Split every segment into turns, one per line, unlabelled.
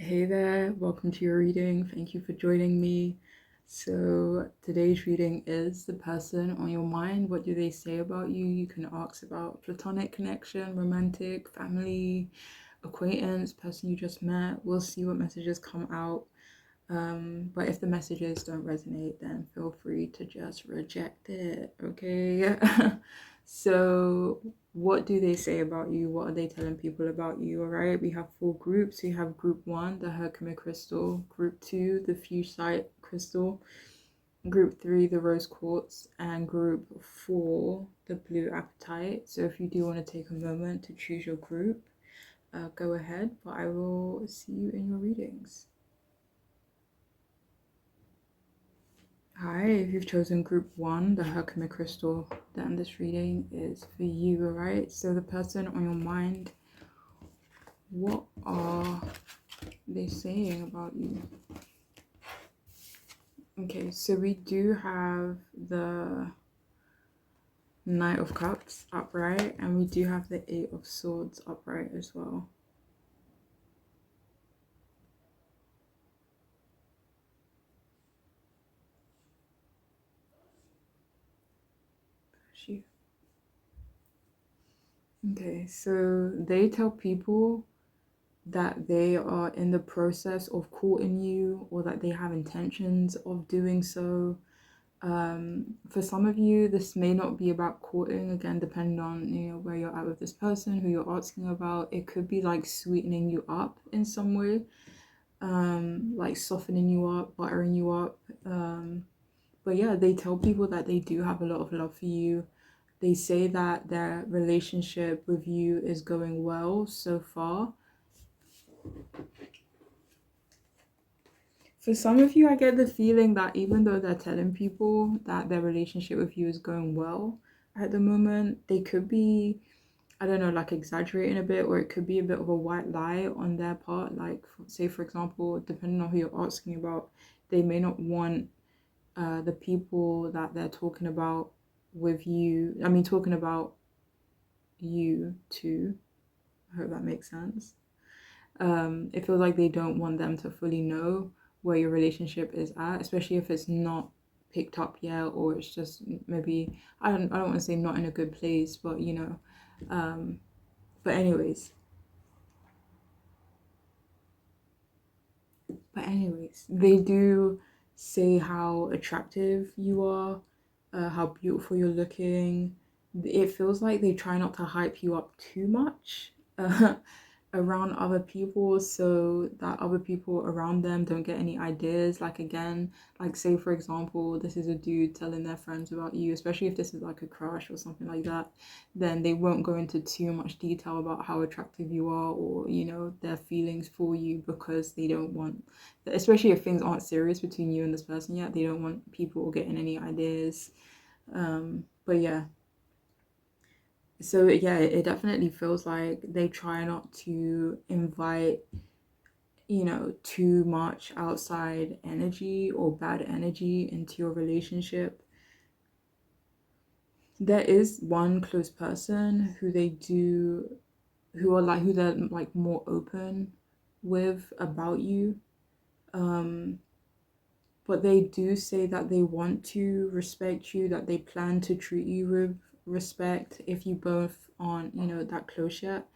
Hey there, welcome to your reading. Thank you for joining me. So, today's reading is the person on your mind. What do they say about you? You can ask about platonic connection, romantic, family, acquaintance, person you just met. We'll see what messages come out. But if the messages don't resonate, then feel free to just reject it, okay? So, what do they say about you? What are they telling people about you? All right, we have 4 groups. We have group 1, the Herkimer crystal, group 2, the Fuchsite crystal, group 3, the rose quartz, and group 4, the blue apatite. So, if you do want to take a moment to choose your group, go ahead, but I will see you in your readings. Hi, if you've chosen group 1, the Herkimer crystal, then this reading is for you, alright? So the person on your mind, what are they saying about you? Okay, so we do have the Knight of Cups upright, and we do have the 8 of Swords upright as well. Okay, so they tell people that they are in the process of courting you, or that they have intentions of doing so. For some of you, this may not be about courting, again, depending on where you're at with this person, who you're asking about. It could be like sweetening you up in some way, like softening you up, buttering you up. But yeah, they tell people that they do have a lot of love for you. They say that their relationship with you is going well so far. For some of you, I get the feeling that even though they're telling people that their relationship with you is going well at the moment, they could be, I don't know, like exaggerating a bit, or it could be a bit of a white lie on their part. Like, say, for example, depending on who you're asking about, they may not want the people that they're talking about with you, talking about you too. I hope that makes sense. It feels like they don't want them to fully know where your relationship is at, especially if it's not picked up yet, or it's just maybe, I don't want to say not in a good place, but but anyways they do say how attractive you are, how beautiful you're looking. It feels like they try not to hype you up too much around other people, so that other people around them don't get any ideas. Like, again, like, say for example, this is a dude telling their friends about you, especially if this is like a crush or something like that, then they won't go into too much detail about how attractive you are, or their feelings for you, because they don't want, especially if things aren't serious between you and this person yet, they don't want people getting any ideas. But yeah, so yeah, it definitely feels like they try not to invite too much outside energy or bad energy into your relationship. There is one close person who they're like more open with about you, but they do say that they want to respect you, that they plan to treat you with respect if you both aren't that close yet.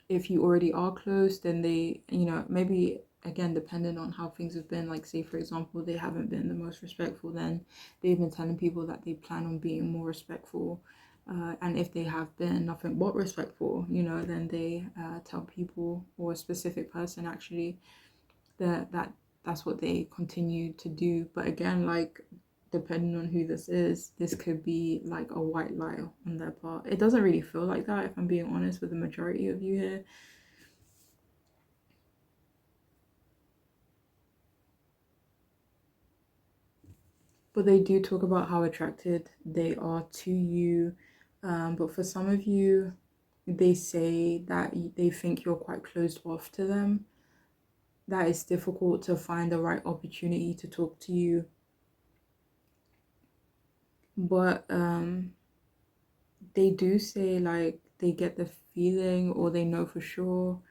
If you already are close, then they maybe, again, depending on how things have been, like, say for example, they haven't been the most respectful, then they've been telling people that they plan on being more respectful. And if they have been nothing but respectful, then they tell people, or a specific person actually, that's what they continue to do. But again, like, depending on who this is, this could be like a white lie on their part. It doesn't really feel like that, if I'm being honest with the majority of you here. But they do talk about how attracted they are to you. But for some of you, they say that they think you're quite closed off to them, that it's difficult to find the right opportunity to talk to you. But they do say, like, they get the feeling, or they know for sure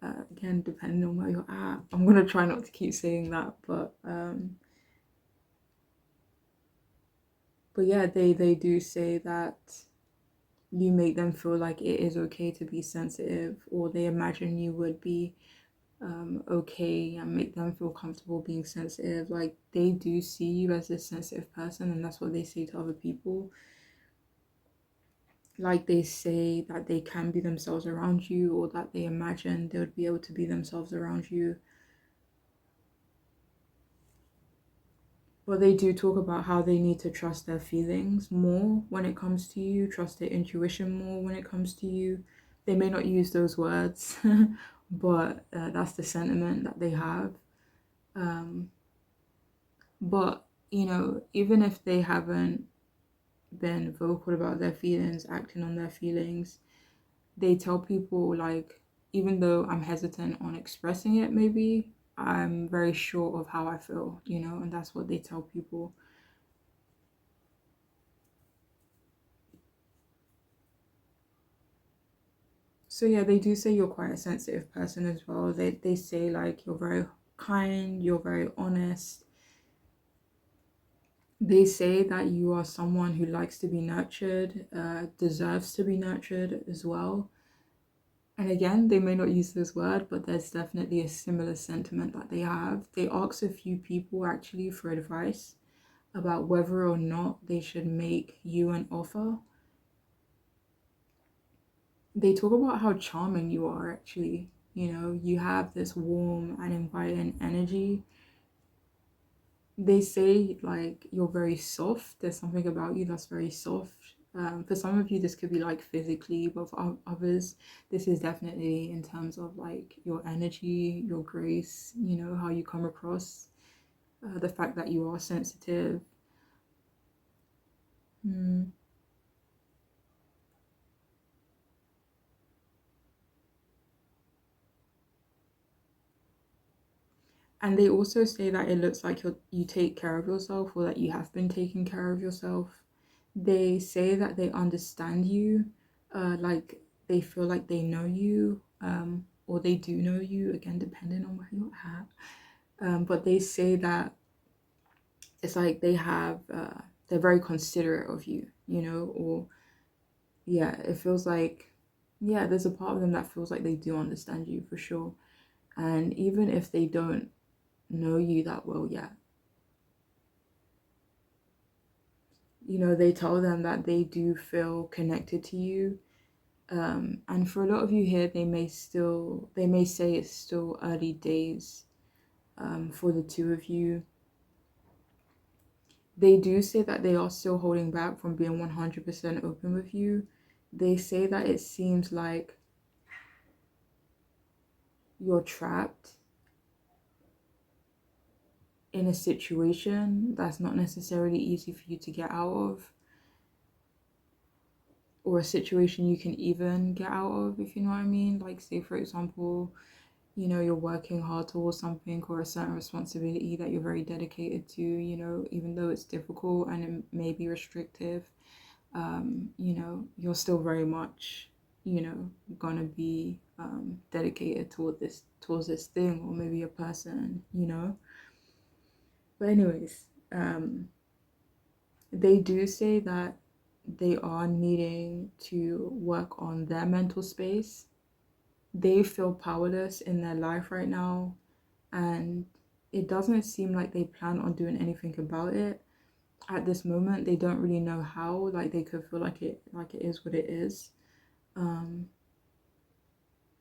Again, depending on where you're at. I'm gonna try not to keep saying that, but yeah, they do say that you make them feel like it is okay to be sensitive, or they imagine you would be okay, and make them feel comfortable being sensitive. Like they do see you as a sensitive person, and that's what they say to other people. Like they say that they can be themselves around you, or that they imagine they would be able to be themselves around you. But they do talk about how they need to trust their feelings more when it comes to you, trust their intuition more when it comes to you. They may not use those words, but that's the sentiment that they have. Um, but, even if they haven't been vocal about their feelings, acting on their feelings, they tell people, like, even though I'm hesitant on expressing it, maybe I'm very sure of how I feel, and that's what they tell people. So yeah, they do say you're quite a sensitive person as well. They say like you're very kind, you're very honest. They say that you are someone who likes to be nurtured, deserves to be nurtured as well. And again, they may not use this word, but there's definitely a similar sentiment that they have. They ask a few people actually for advice about whether or not they should make you an offer. They talk about how charming you are actually. You have this warm and inviting energy. They say like you're very soft. There's something about you that's very soft. For some of you, this could be like physically, but for others, this is definitely in terms of like your energy, your grace, how you come across, the fact that you are sensitive. Mm. And they also say that it looks like you take care of yourself, or that you have been taking care of yourself. They say that they understand you, like they feel like they know you, or they do know you, again, depending on where you're at. But they say that it's like they're very considerate of you, or yeah, it feels like, yeah, there's a part of them that feels like they do understand you for sure. And even if they don't know you that well yet, they tell them that they do feel connected to you. And for a lot of you here, they may say it's still early days, for the two of you. They do say that they are still holding back from being 100% open with you. They say that it seems like you're trapped in a situation that's not necessarily easy for you to get out of, or a situation you can even get out of, if you know what I mean. Like, say, for example, you're working hard towards something, or a certain responsibility that you're very dedicated to, even though it's difficult and it may be restrictive, you're still very much, gonna be dedicated towards this thing, or maybe a person. But anyways, they do say that they are needing to work on their mental space. They feel powerless in their life right now, and it doesn't seem like they plan on doing anything about it at this moment. They don't really know how. Like, they could feel like it is what it is. um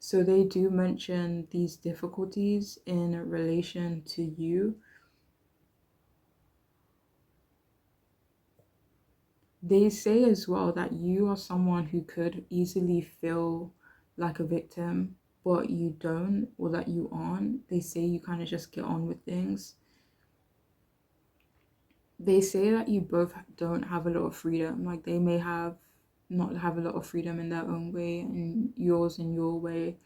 so they do mention these difficulties in relation to you. They say as well that you are someone who could easily feel like a victim, but you don't, or that you aren't. They say you kind of just get on with things. They say that you both don't have a lot of freedom. Like, they may have not have a lot of freedom in their own way, and yours in your way.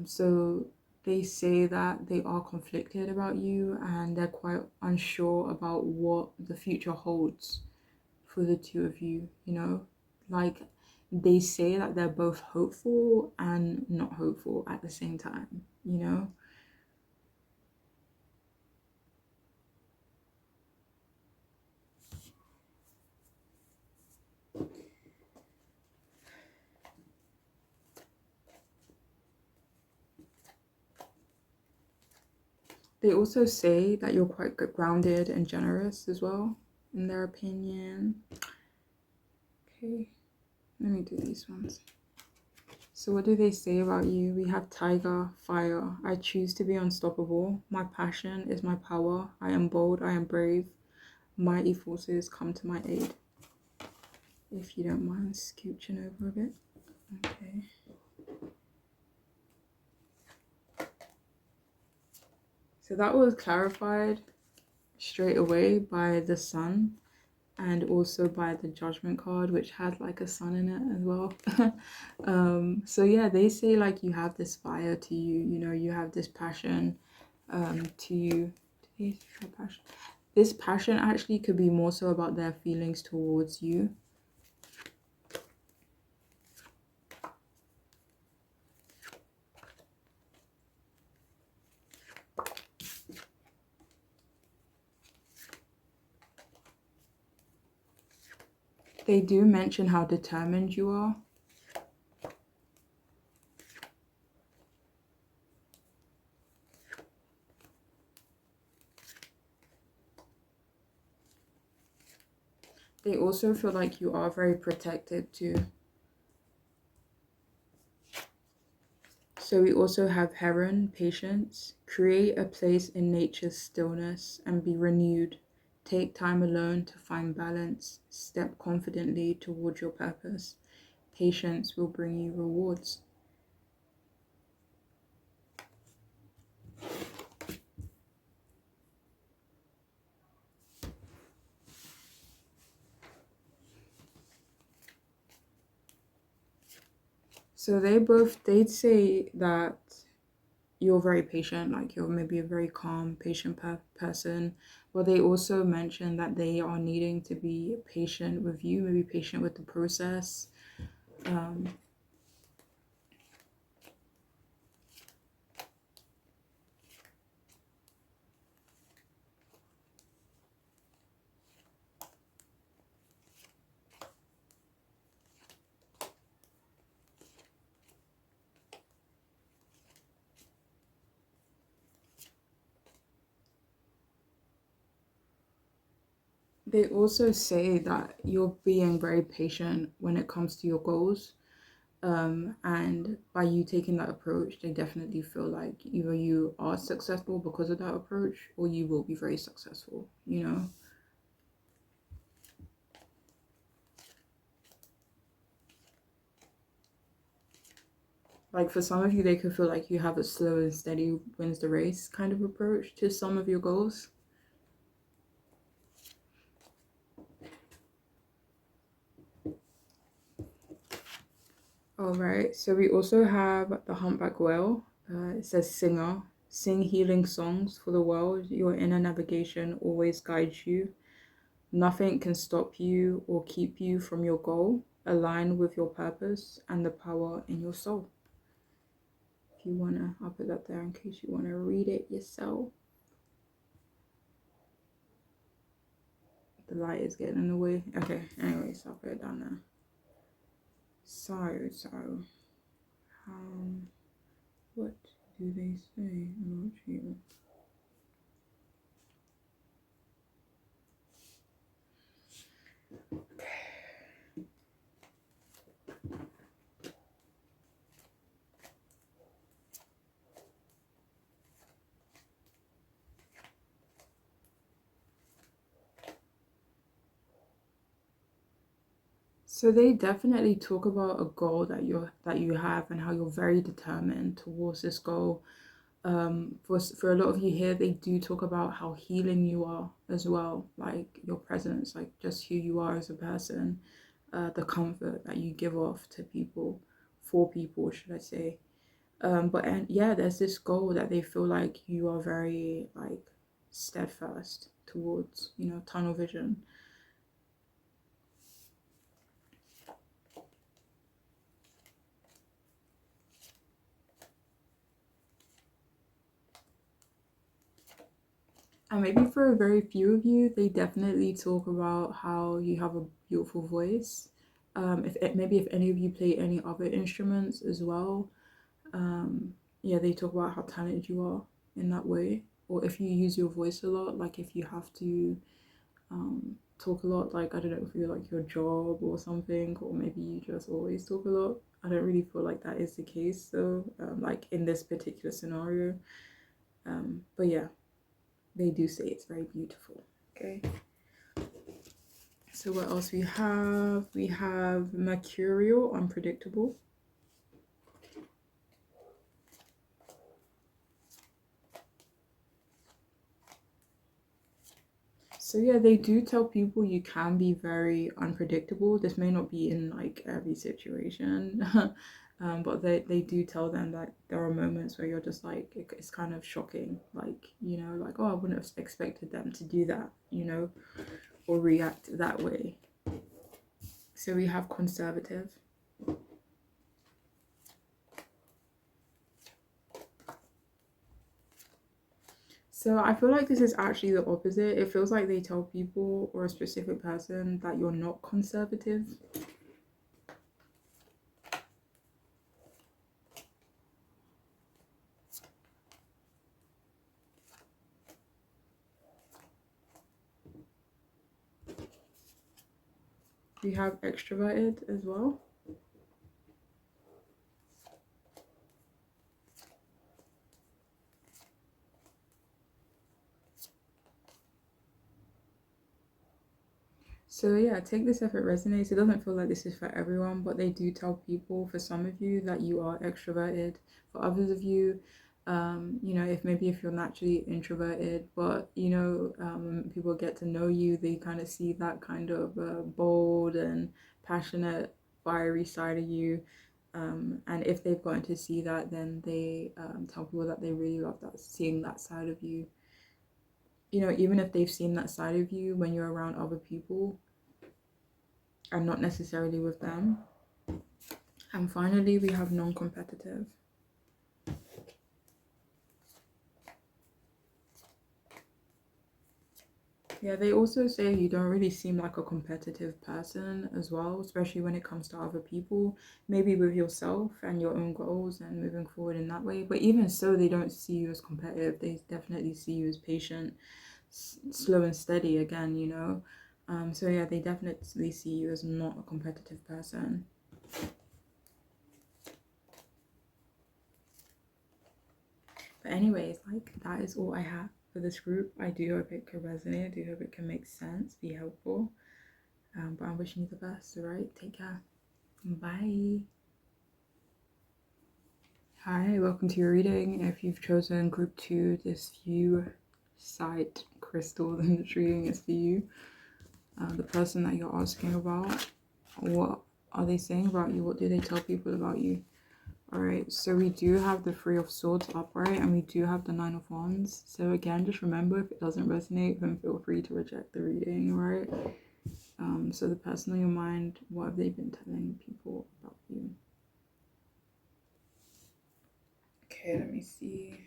So they say that they are conflicted about you, and they're quite unsure about what the future holds for the two of you. Like, they say that they're both hopeful and not hopeful at the same time, you know? They also say that you're quite grounded and generous as well, in their opinion. Okay, let me do these ones. So what do they say about you? We have tiger, fire. I choose to be unstoppable. My passion is my power. I am bold. I am brave. Mighty forces come to my aid. If you don't mind scooching over a bit. Okay. So that was clarified straight away by the sun and also by the judgment card, which had like a sun in it as well. So yeah, they say like you have this fire to you, you know, you have this passion to you. Passion. This passion actually could be more so about their feelings towards you. They do mention how determined you are. They also feel like you are very protected too. So we also have Heron, patience. Create a place in nature's stillness and be renewed. Take time alone to find balance. Step confidently toward your purpose. Patience will bring you rewards. So they'd say that you're very patient, like you're maybe a very calm, patient person. But they also mention that they are needing to be patient with you, maybe patient with the process. They also say that you're being very patient when it comes to your goals. And by you taking that approach, they definitely feel like either you are successful because of that approach or you will be very successful, you know? Like for some of you, they could feel like you have a slow and steady wins the race kind of approach to some of your goals. All right, so we also have the humpback whale. It says singer, sing healing songs for the world. Your inner navigation always guides you. Nothing can stop you or keep you from your goal. Align with your purpose and the power in your soul. If you wanna, I'll put that there in case you wanna read it yourself. The light is getting in the way. Okay, anyways, I'll put it down there. So, what do they say about you? So they definitely talk about a goal that you have and how you're very determined towards this goal. For a lot of you here, they do talk about how healing you are as well, like your presence, like just who you are as a person, the comfort that you give off to people, for people, should I say. But and yeah, there's this goal that they feel like you are very like steadfast towards, you know, tunnel vision. And maybe for a very few of you, they definitely talk about how you have a beautiful voice. If maybe if any of you play any other instruments as well, um, yeah, they talk about how talented you are in that way. Or if you use your voice a lot, like if you have to talk a lot, like I don't know if you're like your job or something, or maybe you just always talk a lot. I don't really feel like that is the case, so like in this particular scenario. But yeah, they do say it's very beautiful. Okay. So what else we have? We have mercurial, unpredictable. So yeah, they do tell people you can be very unpredictable. This may not be in like every situation, but they do tell them that there are moments where you're just like it's kind of shocking, like like oh I wouldn't have expected them to do that, or react that way. So we have conservative. So I feel like this is actually the opposite. It feels like they tell people or a specific person that you're not conservative. We have extroverted as well. So yeah, take this if it resonates. It doesn't feel like this is for everyone, but they do tell people, for some of you, that you are extroverted. For others of you, if you're naturally introverted, but when people get to know you, they kind of see that kind of bold and passionate, fiery side of you. And if they've gotten to see that, then they tell people that they really love that, seeing that side of you. Even if they've seen that side of you when you're around other people, and not necessarily with them. And finally, we have non-competitive. Yeah, they also say you don't really seem like a competitive person as well, especially when it comes to other people, maybe with yourself and your own goals and moving forward in that way. But even so, they don't see you as competitive. They definitely see you as patient, slow and steady again. So yeah, they definitely see you as not a competitive person. But anyways, like that is all I have for this group. I do hope it could resonate. I do hope it can make sense, be helpful. But I'm wishing you the best, alright? Take care. Bye. Hi, welcome to your reading. If you've chosen group 2, this view site crystal in this reading is for you. The person that you're asking about, what are they saying about you? What do they tell people about you? Alright, so we do have the Three of Swords upright, and we do have the Nine of Wands. So again, just remember, if it doesn't resonate, then feel free to reject the reading, alright? So the person on your mind, what have they been telling people about you? Okay, let me see.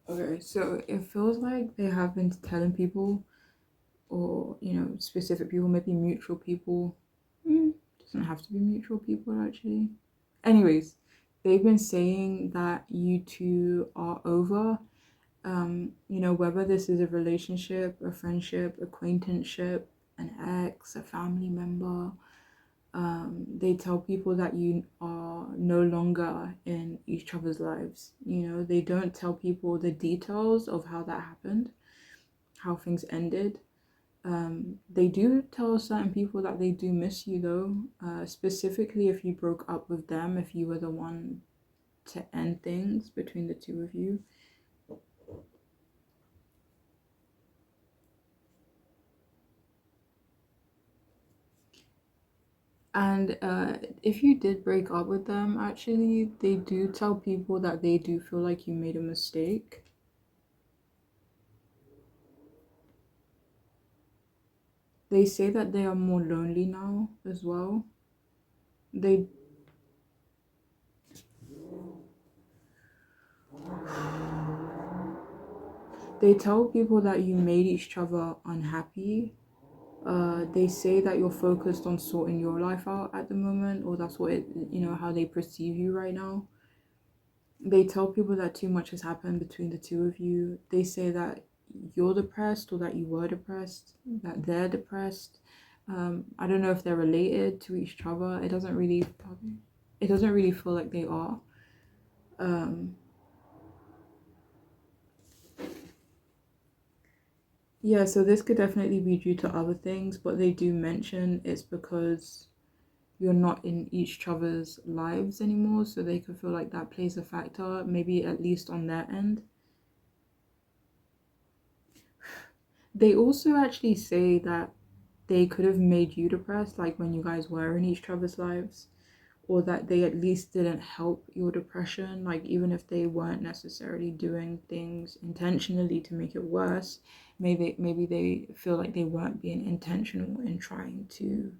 Okay, so it feels like they have been telling people, or specific people, maybe mutual people. Doesn't have to be mutual people actually. Anyways, they've been saying that you two are over. Whether this is a relationship, a friendship, acquaintanceship, an ex, a family member. They tell people that you are no longer in each other's lives. They don't tell people the details of how that happened, how things ended. They do tell certain people that they do miss you though, specifically if you broke up with them, if you were the one to end things between the two of you. And if you did break up with them, actually, they do tell people that they do feel like you made a mistake. They say that they are more lonely now as well. They They tell people that you made each other unhappy. They say that you're focused on sorting your life out at the moment, or that's what how they perceive you right now. They tell people that too much has happened between the two of you. They say that you're depressed or that you were depressed, that they're depressed. I don't know if they're related to each other. It doesn't really feel like they are. Um, yeah, so this could definitely be due to other things, but they do mention it's because you're not in each other's lives anymore, so they could feel like that plays a factor, maybe at least on their end. They also actually say that they could have made you depressed, like when you guys were in each other's lives, or that they at least didn't help your depression, like even if they weren't necessarily doing things intentionally to make it worse, maybe they feel like they weren't being intentional in trying to,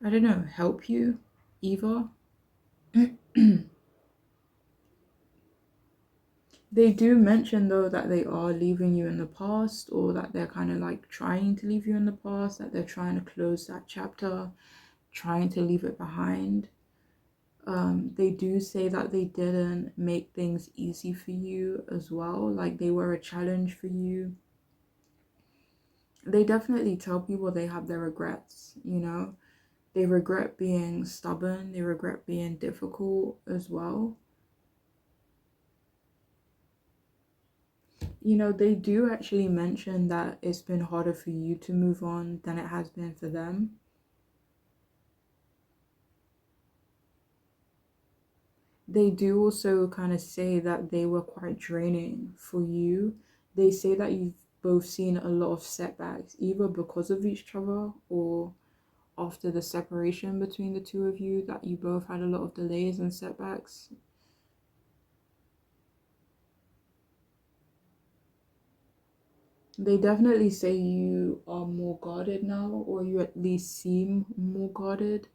I don't know, help you either. They do mention though that they are leaving you in the past, or that they're kind of like trying to leave you in the past, that they're trying to close that chapter, trying to leave it behind. They do say that they didn't make things easy for you as well, like they were a challenge for you. They definitely tell people they have their regrets. They regret being stubborn, they regret being difficult as well. They do actually mention that it's been harder for you to move on than it has been for them. They do also kind of say that they were quite draining for you. They say that you've both seen a lot of setbacks, either because of each other or after the separation between the two of you, that you both had a lot of delays and setbacks. They definitely say you are more guarded now, or you at least seem more guarded,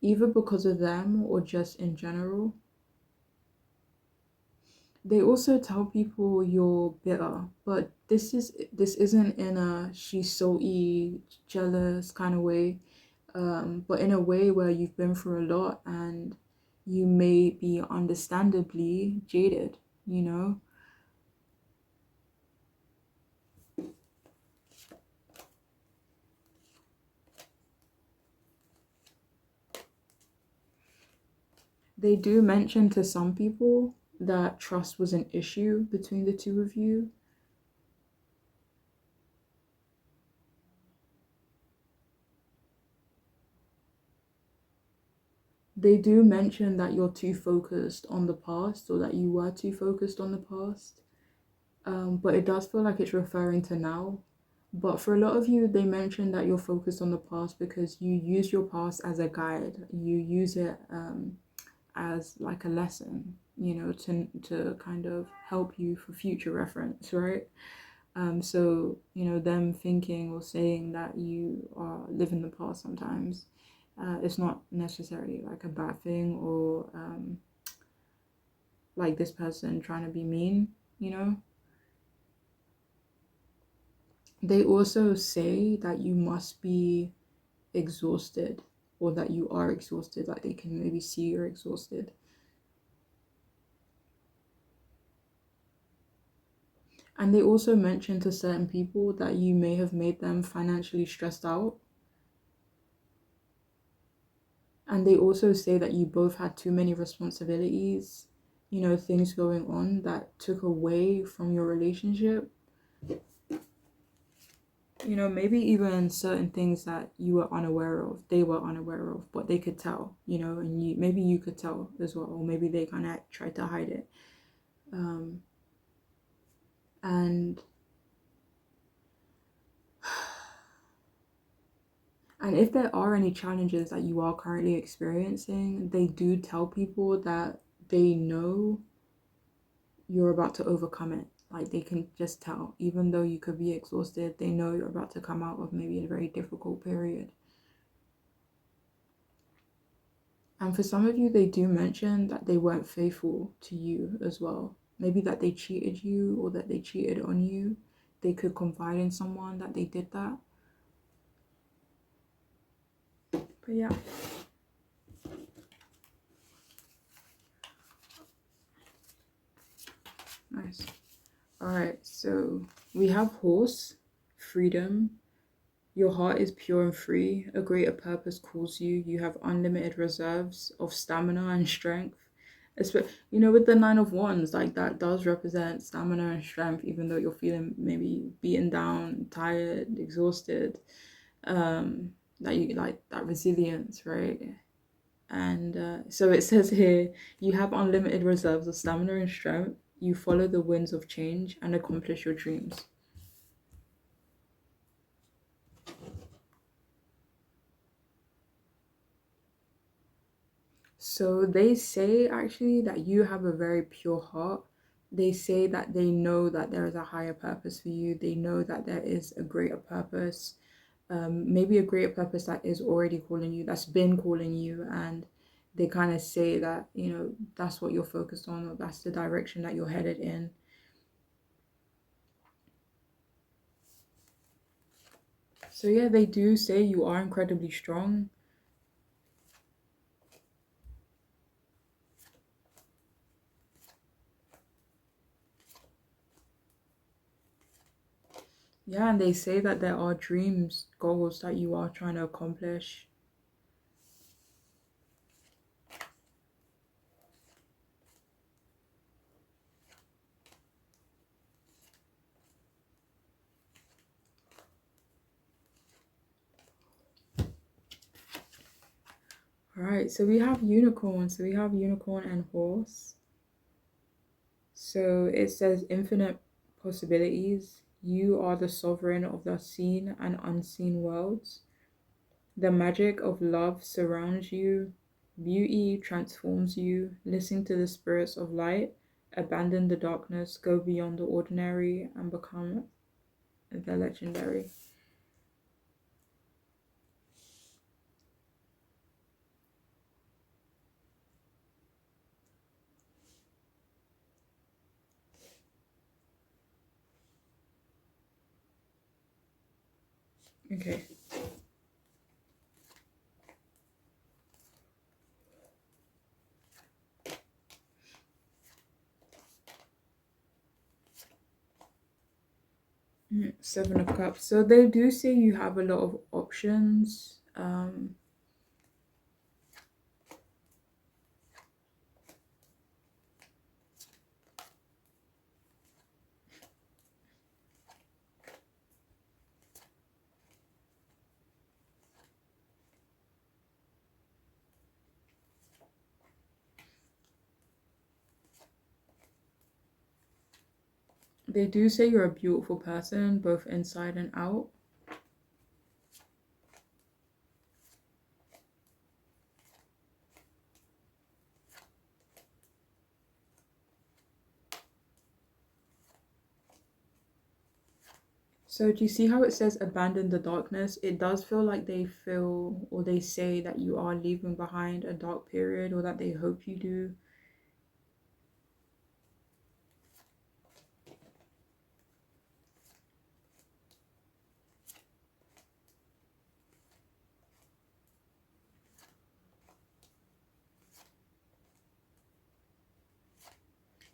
either because of them or just in general. They also tell people you're bitter, but this isn't in a she's so jealous kind of way, but in a way where you've been through a lot and you may be understandably jaded, you know? They do mention to some people that trust was an issue between the two of you. They do mention that you're too focused on the past, or that you were too focused on the past. But it does feel like it's referring to now. But for a lot of you, they mention that you're focused on the past because you use your past as a guide. You use it as like a lesson, to kind of help you for future reference, right? So them thinking or saying that you are living the past sometimes, it's not necessarily like a bad thing, or like this person trying to be mean. They also say that you must be exhausted, or that you are exhausted, like they can maybe see you're exhausted. And they also mention to certain people that you may have made them financially stressed out. And they also say that you both had too many responsibilities, things going on that took away from your relationship. Maybe even certain things that you were unaware of, they were unaware of, but they could tell, and maybe you could tell as well, or maybe they kind of tried to hide it. Um, and and if there are any challenges that you are currently experiencing, they do tell people that they know you're about to overcome it. Like they can just tell, even though you could be exhausted, they know you're about to come out of maybe a very difficult period. And for some of you, they do mention that they weren't faithful to you as well. maybe that they cheated you or that they cheated on you. They could confide in someone that they did that. But yeah. Nice. All right, so we have horse, freedom. Your heart is pure and free. A greater purpose calls you. You have unlimited reserves of stamina and strength. With the Nine of Wands, like that does represent stamina and strength, even though you're feeling maybe beaten down, tired, exhausted. That you like that resilience, right? And so it says here, you have unlimited reserves of stamina and strength. You follow the winds of change and accomplish your dreams. So they say actually that you have a very pure heart. They say that they know that there is a higher purpose for you. They know that there is a greater purpose, maybe a greater purpose that is already calling you, that's been calling you. And they kind of say that, that's what you're focused on, or that's the direction that you're headed in. So yeah, they do say you are incredibly strong. Yeah, and they say that there are dreams, goals that you are trying to accomplish. All right, so we have unicorn. So we have unicorn and horse. So it says infinite possibilities. You are the sovereign of the seen and unseen worlds. The magic of love surrounds you. Beauty transforms you. Listen to the spirits of light. Abandon the darkness. Go beyond the ordinary and become the legendary. Okay. Seven of Cups. So they do say you have a lot of options. They do say you're a beautiful person, both inside and out. So do you see how it says abandon the darkness? It does feel like they feel or they say that you are leaving behind a dark period, or that they hope you do.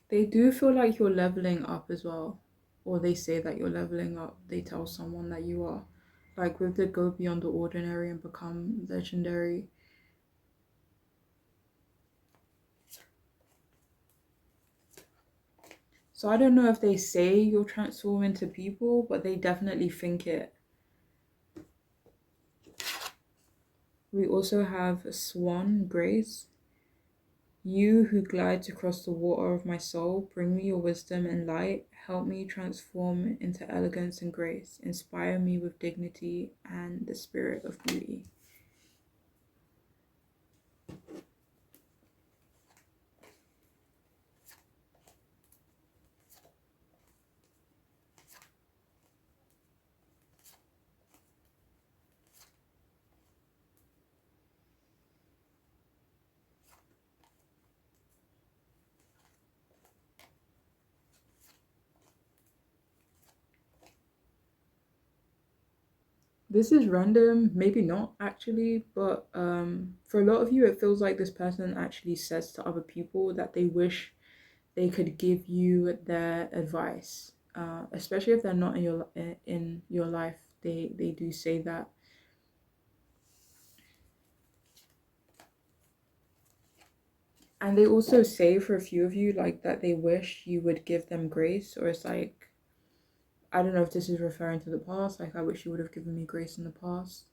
They do feel like you're leveling up as well. Or they say that you're leveling up. They tell someone that you are. Like with the go beyond the ordinary and become legendary. So I don't know if they say you'll transform into people, but they definitely think it. We also have Swan, Grace. You who glides across the water of my soul, bring me your wisdom and light. Help me transform into elegance and grace. Inspire me with dignity and the spirit of beauty. This is random, maybe not actually, but for a lot of you, it feels like this person actually says to other people that they wish they could give you their advice, especially if they're not in your life. They do say that. And they also say for a few of you like that they wish you would give them grace, or it's like, I don't know if this is referring to the past, like I wish you would have given me grace in the past.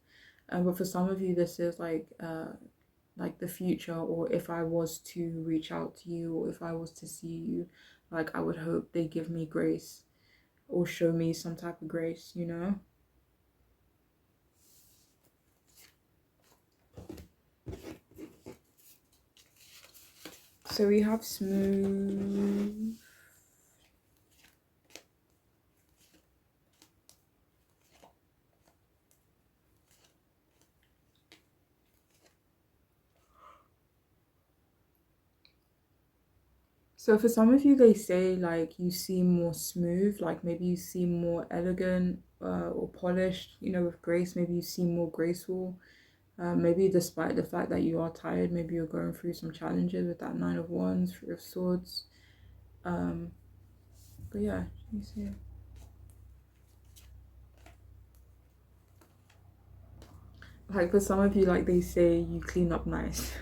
But for some of you, this is like the future, or if I was to reach out to you, or if I was to see you, like I would hope they give me grace or show me some type of grace, you know? So we have smooth. So for some of you, they say like you seem more smooth, like maybe you seem more elegant or polished, you know, with grace. Maybe you seem more graceful. Maybe despite the fact that you are tired, maybe you're going through some challenges with that Nine of Wands, Three of Swords. Um, but yeah, you see. Like for some of you, like they say you clean up nice.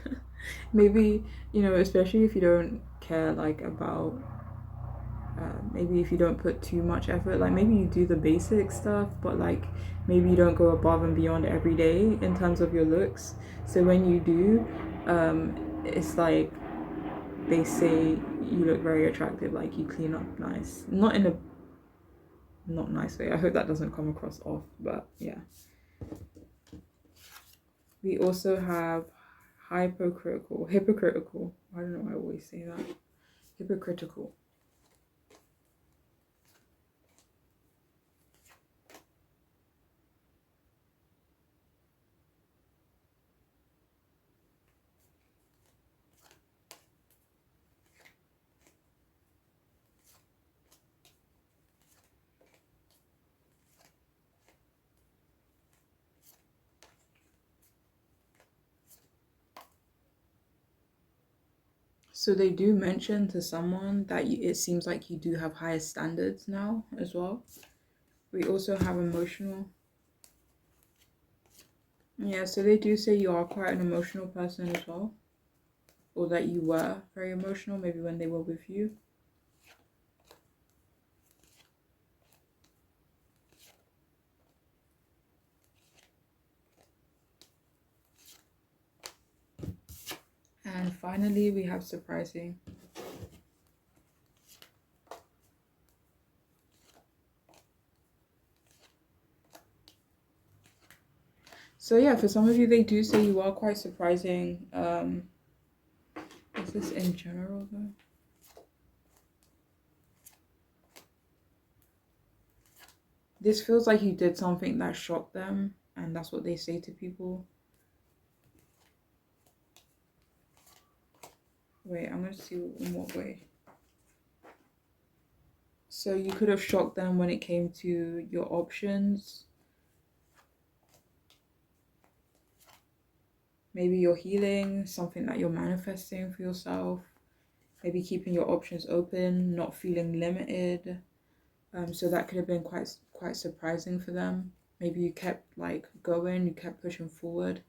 Maybe, you know, especially if you don't care like about maybe if you don't put too much effort, like maybe you do the basic stuff, but like maybe you don't go above and beyond every day in terms of your looks. So when you do, it's like they say you look very attractive, like you clean up nice, not in a not nice way. I hope that doesn't come across off, but yeah. We also have hypocritical. I don't know why I always say that. Hypocritical. So they do mention to someone that it seems like you do have higher standards now as well. We also have emotional. Yeah, so they do say you are quite an emotional person as well. Or that you were very emotional, maybe when they were with you. And finally, we have surprising. So yeah, for some of you, they do say you are quite surprising. Is this in general though? This feels like you did something that shocked them, and that's what they say to people. Wait, I'm gonna see in what way. So you could have shocked them when it came to your options. Maybe you're healing, something that you're manifesting for yourself. Maybe keeping your options open, not feeling limited. So that could have been quite surprising for them. Maybe you kept like going, you kept pushing forward.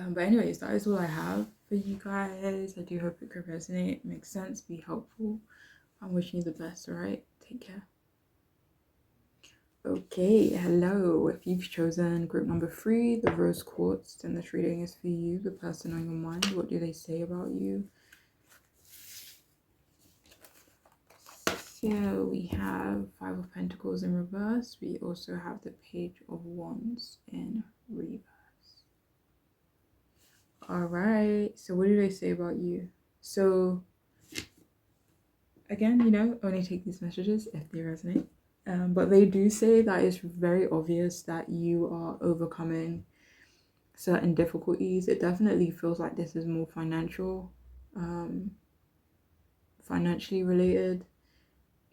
But anyways, that is all I have for you guys. I do hope it could resonate, make sense, be helpful. I'm wishing you the best, alright? Take care. Okay, hello. If you've chosen group number 3, the rose quartz, then this reading is for you, the person on your mind. What do they say about you? So we have 5 of Pentacles in reverse. We also have the Page of Wands in reverse. Alright, so what do they say about you? So again, you know, only take these messages if they resonate. But they do say that it's very obvious that you are overcoming certain difficulties. It definitely feels like this is more financially related.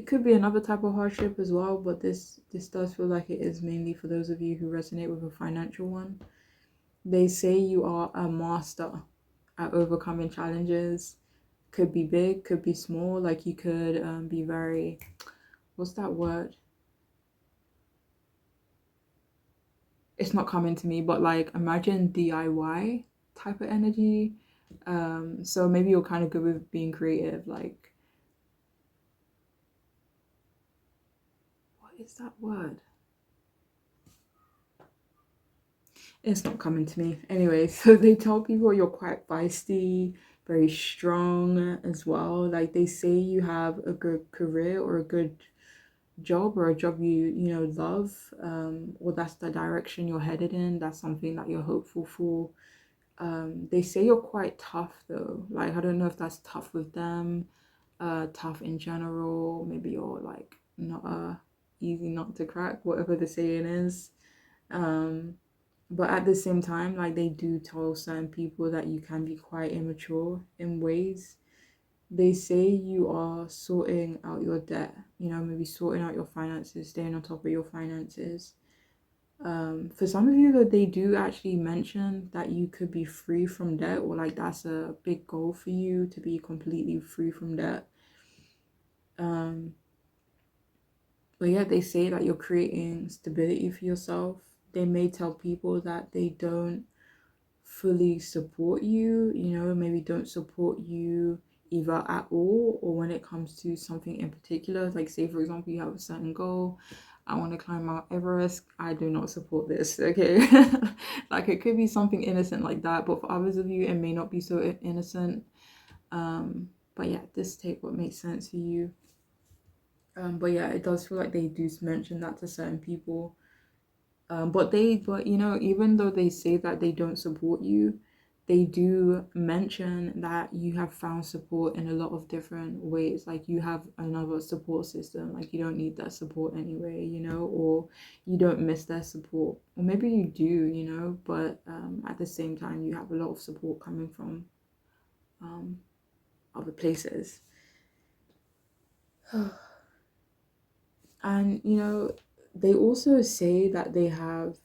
It could be another type of hardship as well, but this does feel like it is mainly for those of you who resonate with a financial one. They say you are a master at overcoming challenges. Could be big, could be small. Like you could be very, what's that word? It's not coming to me, but like imagine DIY type of energy. So maybe you're kind of good with being creative. Like, what is that word? It's not coming to me. Anyway, so they tell people you're quite feisty, very strong as well. Like they say you have a good career or a good job or a job you know love, or that's the direction you're headed in. That's something that you're hopeful for. They say you're quite tough though. Like I don't know if that's tough with them, tough in general. Maybe you're like not easy not to crack, whatever the saying is. Um, but at the same time, like they do tell certain people that you can be quite immature in ways. They say you are sorting out your debt, you know, maybe sorting out your finances, staying on top of your finances. For some of you, that they do actually mention that you could be free from debt, or like that's a big goal for you to be completely free from debt. Um, but yeah, they say that you're creating stability for yourself. They may tell people that they don't fully support you, you know, maybe don't support you either at all or when it comes to something in particular. Like, say, for example, you have a certain goal. I want to climb Mount Everest. I do not support this, okay? Like, it could be something innocent like that, but for others of you, it may not be so innocent. But yeah, just take what makes sense for you. But yeah, it does feel like they do mention that to certain people. But you know, even though they say that they don't support you, they do mention that you have found support in a lot of different ways. Like you have another support system. Like you don't need that support anyway, you know, or you don't miss their support, or maybe you do, you know. But at the same time, you have a lot of support coming from um, other places. And you know, they also say that they have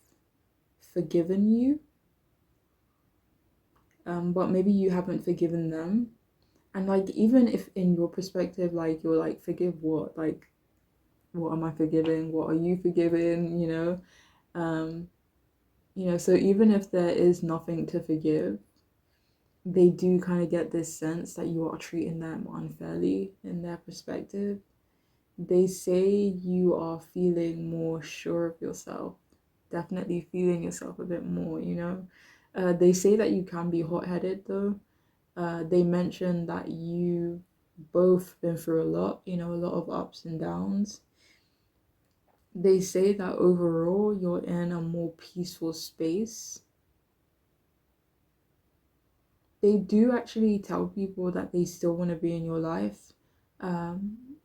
forgiven you, but maybe you haven't forgiven them. And like, even if in your perspective, like you're like, forgive what? Like, what am I forgiving? What are you forgiving? Um, so even if there is nothing to forgive, they do kind of get this sense that you are treating them unfairly in their perspective. They say you are feeling more sure of yourself, definitely feeling yourself a bit more, you know. They say that you can be hot-headed though. They mentioned that you both been through a lot, you know, a lot of ups and downs. They say that overall you're in a more peaceful space. They do actually tell people that they still want to be in your life.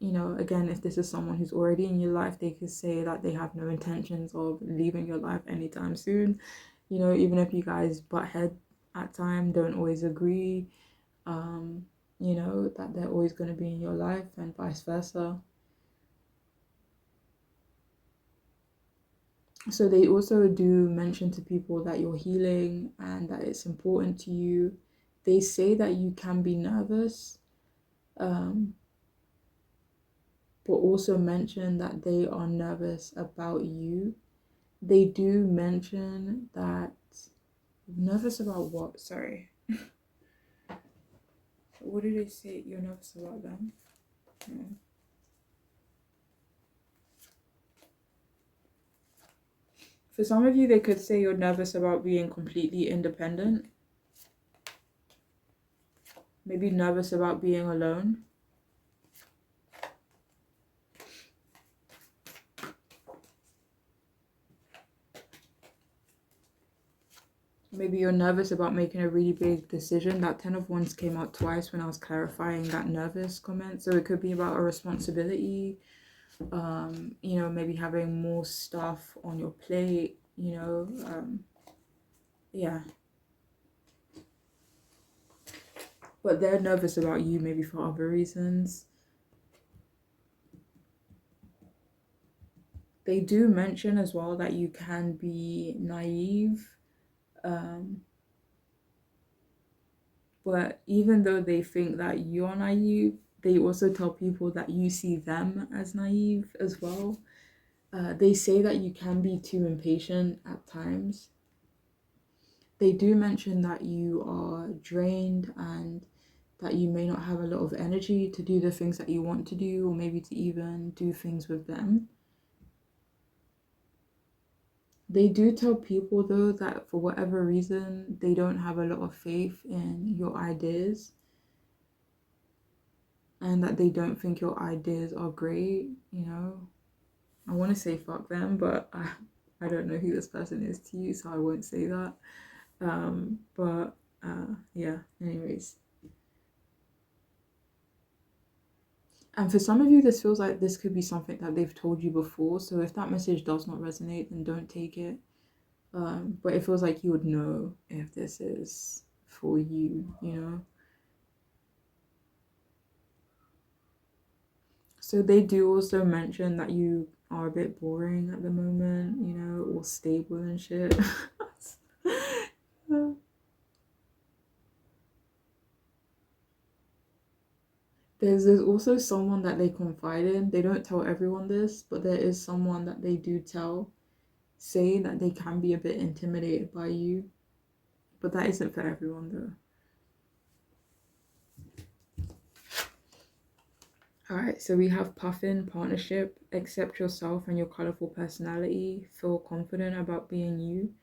You know, again, if this is someone who's already in your life, they could say that they have no intentions of leaving your life anytime soon. You know, even if you guys butt head at time, don't always agree, um, you know, that they're always going to be in your life and vice versa. So they also do mention to people that you're healing and that it's important to you. They say that you can be nervous, um, but also mention that they are nervous about you. They do mention that nervous about what? Sorry. What did they say? You're nervous about them? No. For some of you, they could say you're nervous about being completely independent. Maybe nervous about being alone. Maybe you're nervous about making a really big decision. That 10 of Wands came out twice when I was clarifying that nervous comment. So it could be about a responsibility, you know, maybe having more stuff on your plate, you know, yeah. But they're nervous about you maybe for other reasons. They do mention as well that you can be naive, um, but even though they think that you're naive, they also tell people that you see them as naive as well. They say that you can be too impatient at times. They do mention that you are drained and that you may not have a lot of energy to do the things that you want to do, or maybe to even do things with them. They do tell people though that for whatever reason they don't have a lot of faith in your ideas, and that they don't think your ideas are great, you know. I want to say fuck them, but I don't know who this person is to you, so I won't say that. But yeah, anyways. And for some of you, this feels like this could be something that they've told you before. So if that message does not resonate, then don't take it. But it feels like you would know if this is for you, you know? So they do also mention that you are a bit boring at the moment, you know, or stable and shit. There's also someone that they confide in. They don't tell everyone this, but there is someone that they do tell, say that they can be a bit intimidated by you. But that isn't for everyone though. Alright, so we have Puffin, partnership, accept yourself and your colorful personality, feel confident about being you.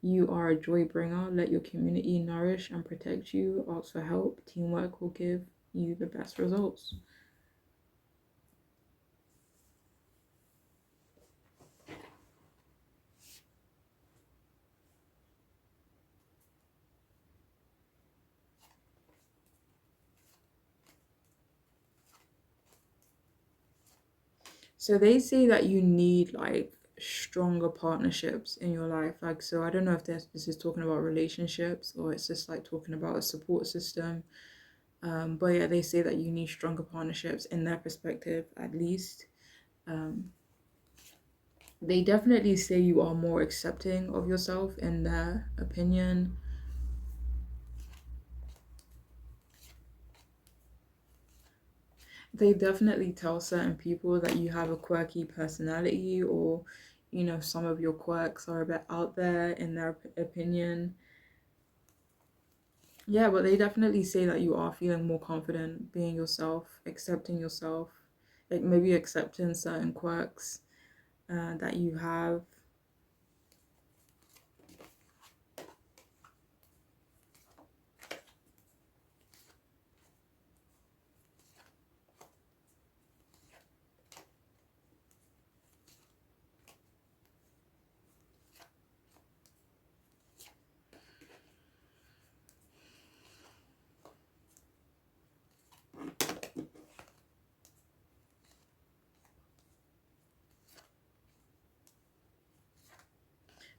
You are a joy bringer, let your community nourish and protect you, ask for help, teamwork will give you the best results. So they say that you need like stronger partnerships in your life. Like, so I don't know if this is talking about relationships or it's just like talking about a support system. But yeah, they say that you need stronger partnerships in their perspective, at least. Um, they definitely say you are more accepting of yourself in their opinion. They definitely tell certain people that you have a quirky personality, or you know, some of your quirks are a bit out there in their opinion. Yeah, but they definitely say that you are feeling more confident being yourself, accepting yourself, like maybe accepting certain quirks that you have.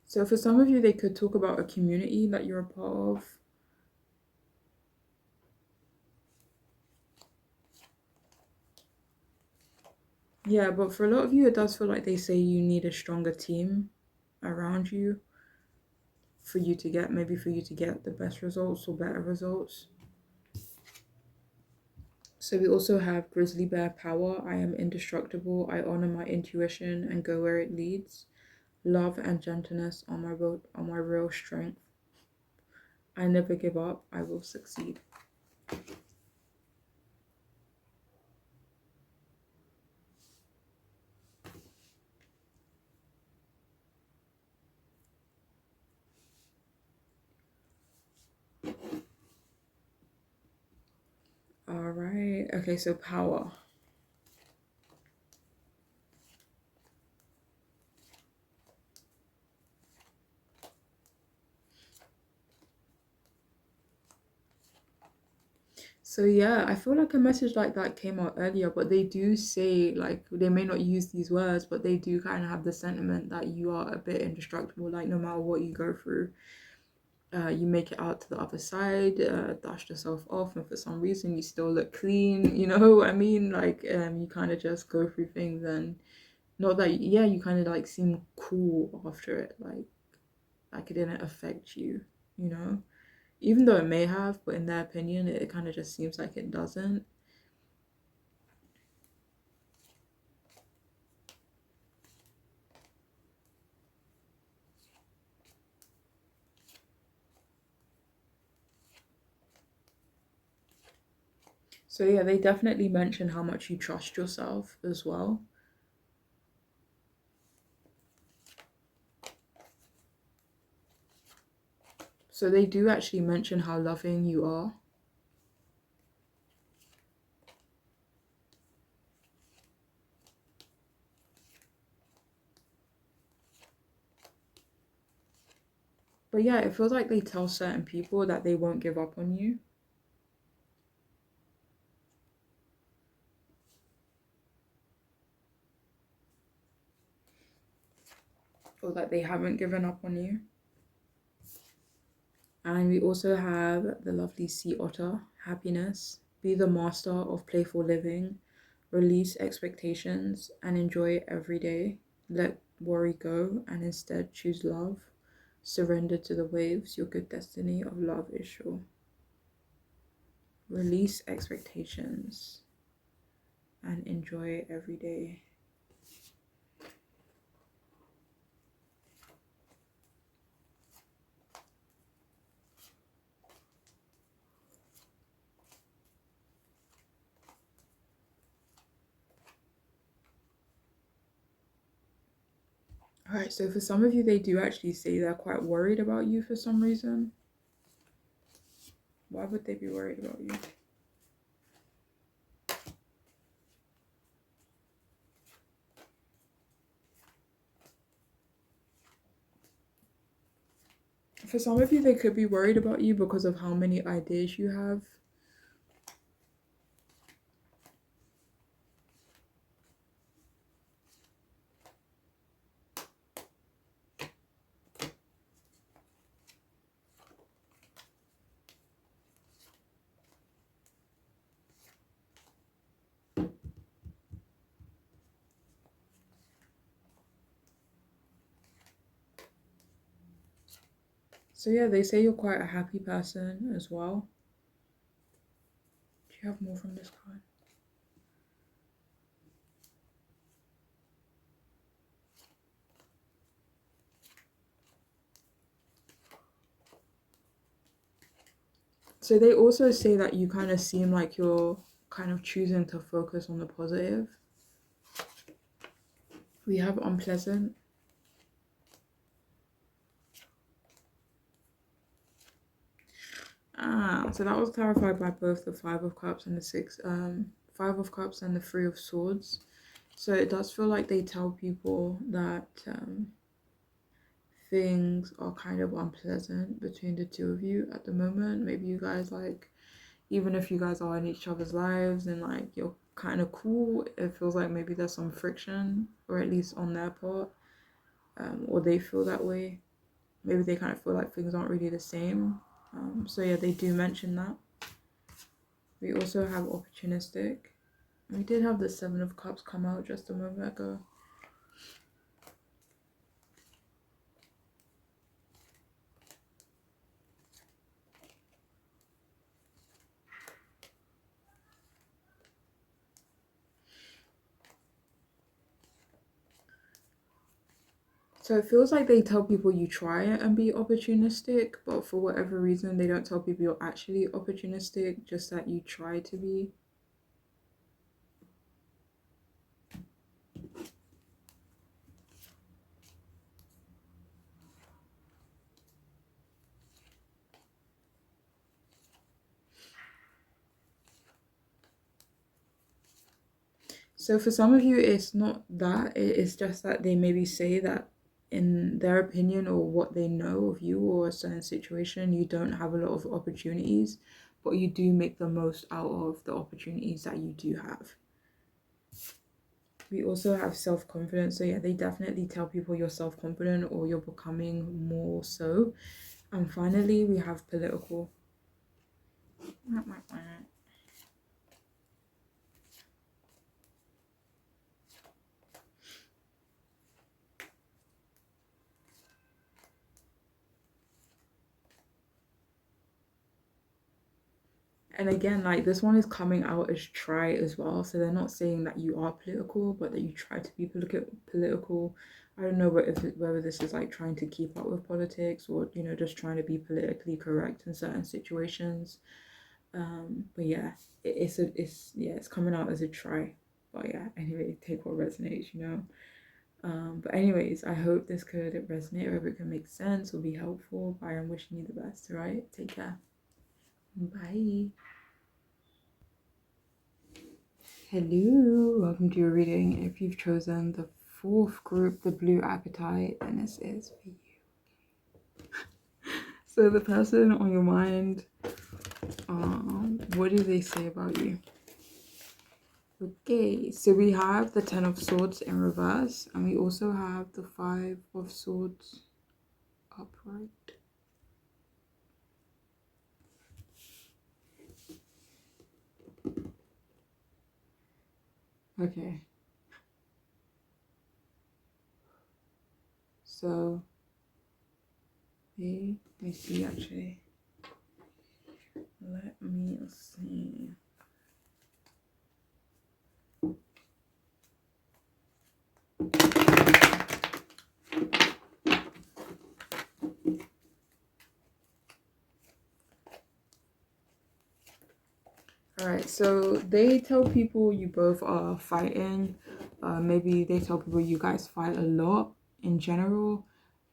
So for some of you, they could talk about a community that you're a part of. Yeah, but for a lot of you, it does feel like they say you need a stronger team around you for you to get, maybe for you to get the best results or better results. So we also have Grizzly Bear Power. I am indestructible. I honor my intuition and go where it leads. Love and gentleness are my real strength. I never give up. I will succeed. All right. Okay, so power. So yeah, I feel like a message like that came out earlier, but they do say, like, they may not use these words, but they do kind of have the sentiment that you are a bit indestructible. Like no matter what you go through, you make it out to the other side, dust yourself off, and for some reason you still look clean. You know what I mean? Like you kind of just go through things and Not that, yeah, you kind of like seem cool after it, like it didn't affect you, you know? Even though it may have, but in their opinion, it kind of just seems like it doesn't. So yeah, they definitely mention how much you trust yourself as well. So they do actually mention how loving you are. But yeah, it feels like they tell certain people that they won't give up on you. Or that they haven't given up on you. And we also have the lovely sea otter, happiness. Be the master of playful living. Release expectations and enjoy every day. Let worry go and instead choose love. Surrender to the waves. Your good destiny of love is sure. Release expectations and enjoy every day. Alright, so for some of you, they do actually say they're quite worried about you for some reason. Why would they be worried about you? For some of you, they could be worried about you because of how many ideas you have. So yeah, they say you're quite a happy person as well. Do you have more from this card? So they also say that you kind of seem like you're kind of choosing to focus on the positive. We have unpleasant. So that was clarified by both the Five of Cups and the Five of Cups and the Three of Swords. So it does feel like they tell people that things are kind of unpleasant between the two of you at the moment. Maybe you guys like, even if you guys are in each other's lives and like you're kind of cool, it feels like maybe there's some friction, or at least on their part, or they feel that way. Maybe they kind of feel like things aren't really the same. So yeah, they do mention that. We also have opportunistic. We did have the Seven of Cups come out just a moment ago. So it feels like they tell people you try and be opportunistic, but for whatever reason, they don't tell people you're actually opportunistic, just that you try to be. So for some of you, it's not that, it's just that they maybe say that in their opinion or what they know of you or a certain situation, you don't have a lot of opportunities, but you do make the most out of the opportunities that you do have. We also have self-confidence. So yeah, they definitely tell people you're self-confident or you're becoming more so. And finally, we have political. And again, like this one is coming out as try as well. So they're not saying that you are political, but that you try to be political. I don't know whether this is like trying to keep up with politics or, you know, just trying to be politically correct in certain situations. But yeah, it's coming out as a try. But yeah, anyway, take what resonates, you know. But anyways, I hope this could resonate, I hope it can make sense or be helpful. But I'm wishing you the best, right? Take care. Bye. Hello, welcome to your reading. If you've chosen the fourth group, the blue appetite, then this is for you. So the person on your mind, what do they say about you? Okay, so we have the Ten of Swords in reverse, and we also have the Five of Swords upright. Okay. So, let me see actually. Let me see. Alright, so they tell people you both are fighting. Maybe they tell people you guys fight a lot in general.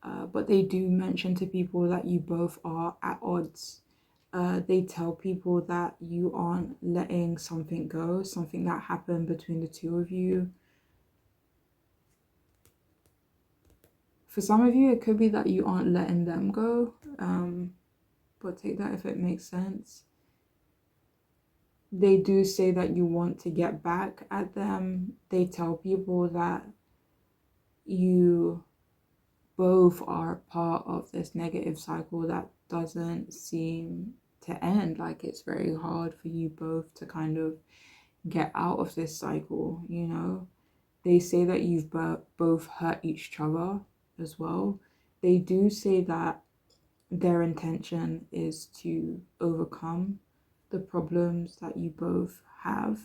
But they do mention to people that you both are at odds. They tell people that you aren't letting something go, something that happened between the two of you. For some of you, it could be that you aren't letting them go. But take that if it makes sense. They do say that you want to get back at them. They tell people that you both are part of this negative cycle that doesn't seem to end. Like it's very hard for you both to kind of get out of this cycle, you know. They say that you've both hurt each other as well. They do say that their intention is to overcome the problems that you both have.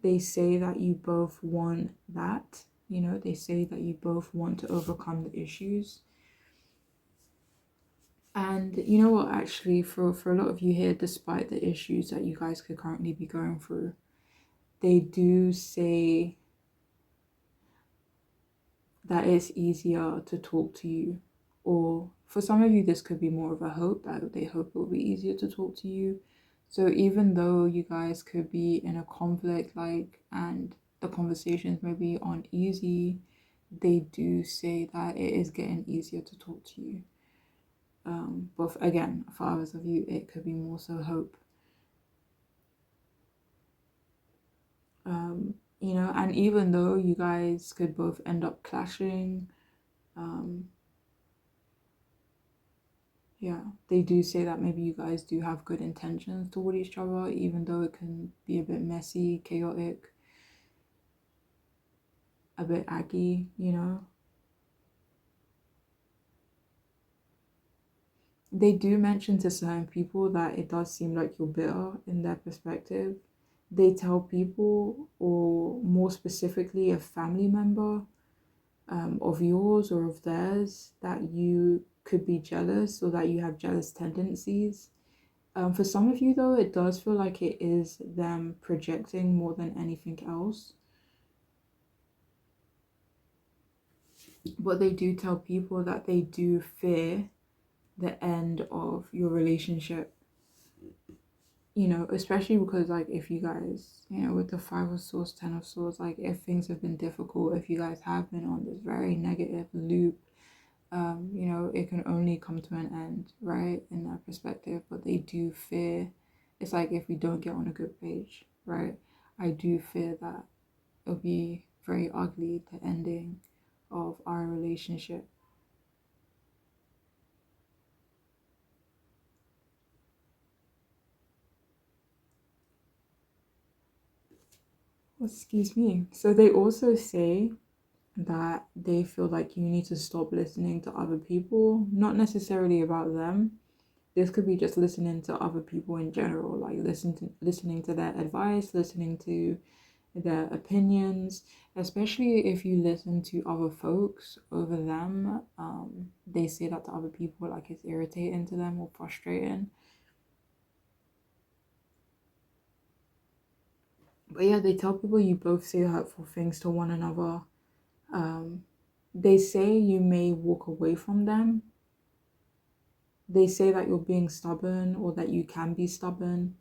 They say that you both want that, you know, they say that you both want to overcome the issues. And you know what, actually, for a lot of you here, despite the issues that you guys could currently be going through, they do say that it's easier to talk to you. Or for some of you, this could be more of a hope, that they hope it will be easier to talk to you. So even though you guys could be in a conflict, like, and the conversations maybe aren't easy, they do say that it is getting easier to talk to you. But again, for others of you, it could be more so hope. You know, and even though you guys could both end up clashing, yeah, they do say that maybe you guys do have good intentions toward each other, even though it can be a bit messy, chaotic, a bit aggy, you know. They do mention to certain people that it does seem like you're bitter in their perspective. They tell people, or more specifically a family member of yours or of theirs, that you could be jealous or that you have jealous tendencies. For some of you though, it does feel like it is them projecting more than anything else. But they do tell people that they do fear the end of your relationship. You know, especially because, like, if you guys, you know, with the Five of Swords, Ten of Swords, like, if things have been difficult, if you guys have been on this very negative loop, you know, it can only come to an end, right, in that perspective. But they do fear, it's like if we don't get on a good page, right, I do fear that it'll be very ugly, the ending of our relationship. Excuse me. So they also say that they feel like you need to stop listening to other people, not necessarily about them. this could be just listening to other people in general, like listening to their advice, listening to their opinions, especially if you listen to other folks over them. They say that to other people, like it's irritating to them or frustrating. But yeah, they tell people you both say hurtful things to one another. They say you may walk away from them. They say that you're being stubborn or that you can be stubborn.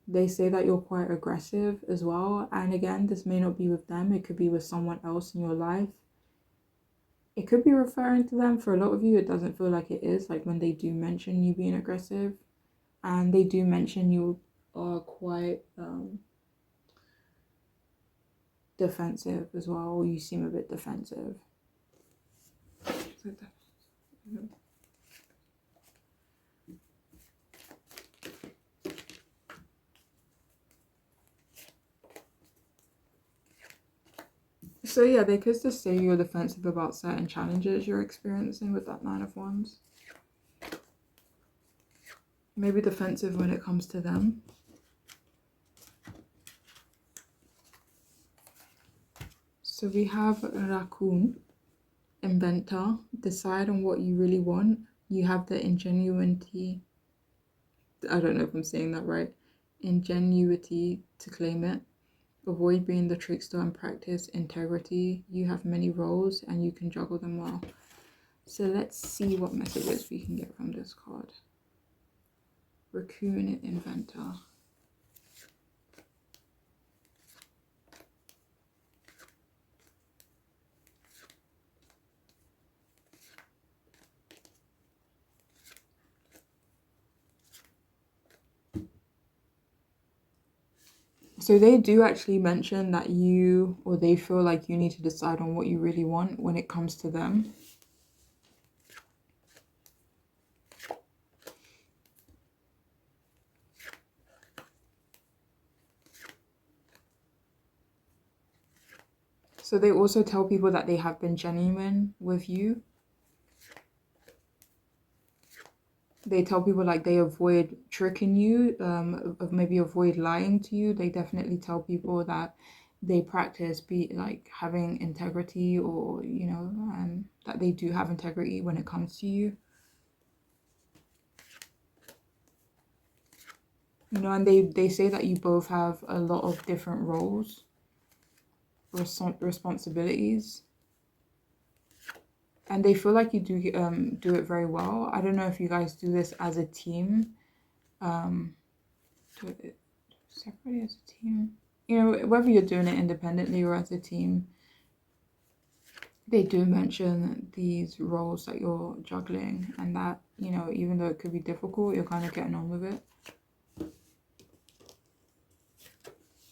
They say that you're quite aggressive as well. And again, this may not be with them. It could be with someone else in your life. It could be referring to them. For a lot of you, it doesn't feel like it is. Like when they do mention you being aggressive. And they do mention you are quite defensive as well. You seem a bit defensive. So yeah, they could just say you're defensive about certain challenges you're experiencing with that Nine of Wands. Maybe defensive when it comes to them. So we have Raccoon, Inventor, decide on what you really want. You have the ingenuity, I don't know if I'm saying that right, ingenuity to claim it. Avoid being the trickster and practice integrity. You have many roles and you can juggle them well. So let's see what messages we can get from this card. Raccoon, Inventor. So they do actually mention that you, or they feel like you need to decide on what you really want when it comes to them. So they also tell people that they have been genuine with you. They tell people like they avoid tricking you, maybe avoid lying to you. They definitely tell people that they practice like having integrity, or you know, that they do have integrity when it comes to you. You know, and they say that you both have a lot of different roles, responsibilities. And they feel like you do it very well. I don't know if you guys do this as a team. Do it separately as a team. You know, whether you're doing it independently or as a team, they do mention these roles that you're juggling, and that, you know, even though it could be difficult, you're kind of getting on with it.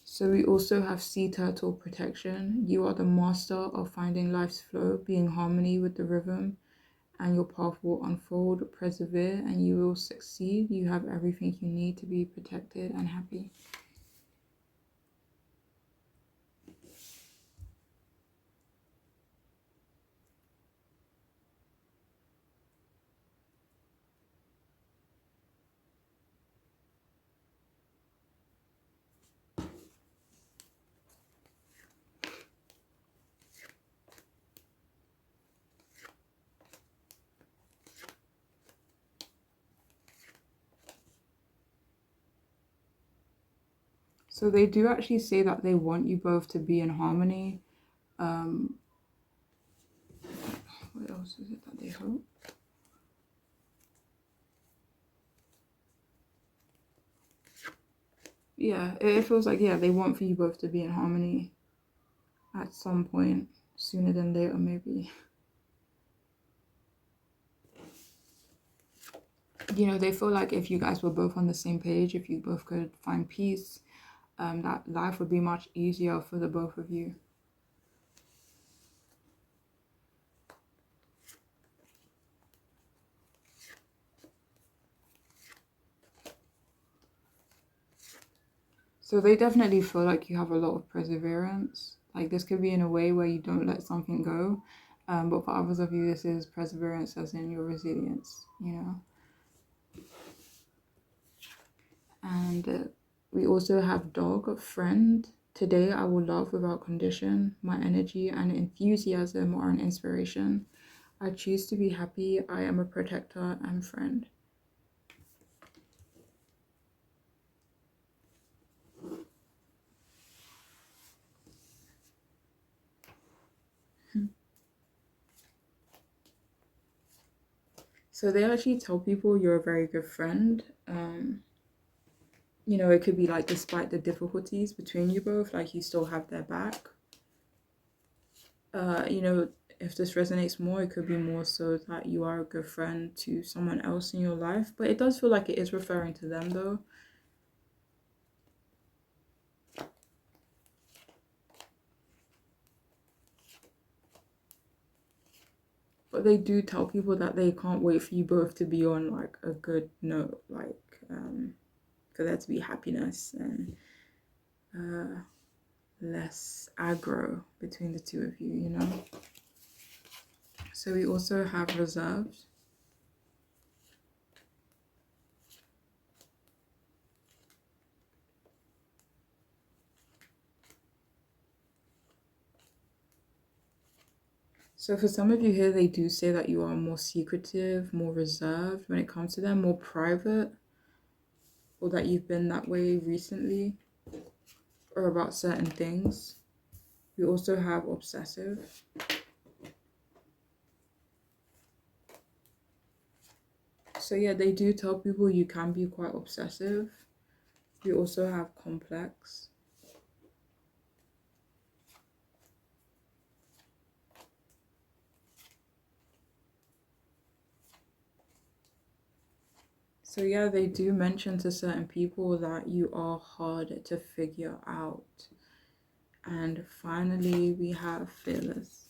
So we also have Sea Turtle Protection. You are the master of finding life's flow, being in harmony with the rhythm, and your path will unfold. Persevere and you will succeed. You have everything you need to be protected and happy. So they do actually say that they want you both to be in harmony. What else is it that they hope? Yeah, it feels like, yeah, they want for you both to be in harmony at some point, sooner than later maybe. You know, they feel like if you guys were both on the same page, if you both could find peace, that life would be much easier for the both of you. So they definitely feel like you have a lot of perseverance. Like this could be in a way where you don't let something go. But for others of you, this is perseverance as in your resilience, you know. And we also have dog, friend. Today I will love without condition. My energy and enthusiasm are an inspiration. I choose to be happy. I am a protector and friend. So they actually tell people you're a very good friend. It could be like despite the difficulties between you both, like you still have their back. uh, you know, if this resonates more, it could be more so that you are a good friend to someone else in your life. But it does feel like it is referring to them though. But they do tell people that they can't wait for you both to be on like a good note, like for there to be happiness and uh, less aggro between the two of you, you know? So we also have reserved. So for some of you here, they do say that you are more secretive, more reserved when it comes to them, more private, or that you've been that way recently, or about certain things. We also have obsessive. So yeah, they do tell people you can be quite obsessive. We also have complex. So yeah, they do mention to certain people that you are hard to figure out. And finally, we have fearless.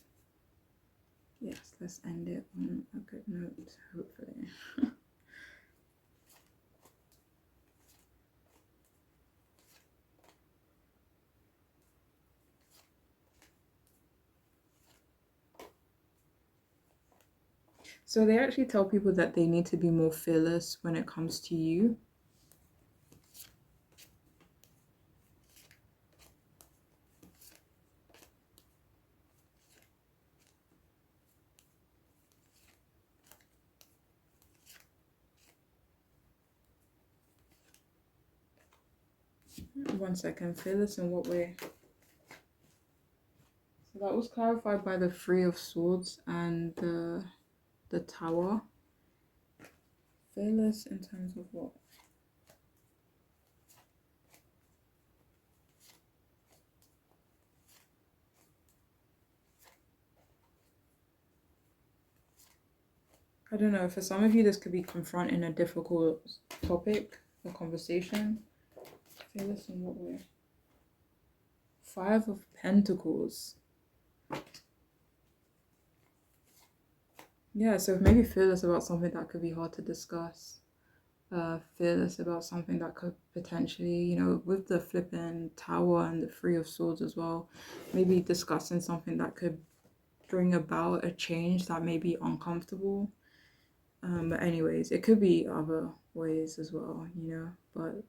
Yes, let's end it on a good note, hopefully. So they actually tell people that they need to be more fearless when it comes to you. One second, fearless in what way? So that was clarified by the Three of Swords and the Tower. Fearless in terms of what? I don't know. For some of you, this could be confronting a difficult topic or conversation. Fearless in what way? Five of Pentacles. Yeah, so maybe fearless about something that could be hard to discuss. Fearless about something that could potentially, with the flipping tower and the Three of Swords as well, maybe discussing something that could bring about a change that may be uncomfortable. But anyways, it could be other ways as well, But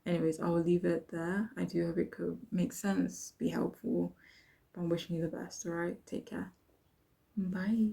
anyways, I will leave it there. I do hope it could make sense, be helpful. But I'm wishing you the best, alright? Take care. Bye.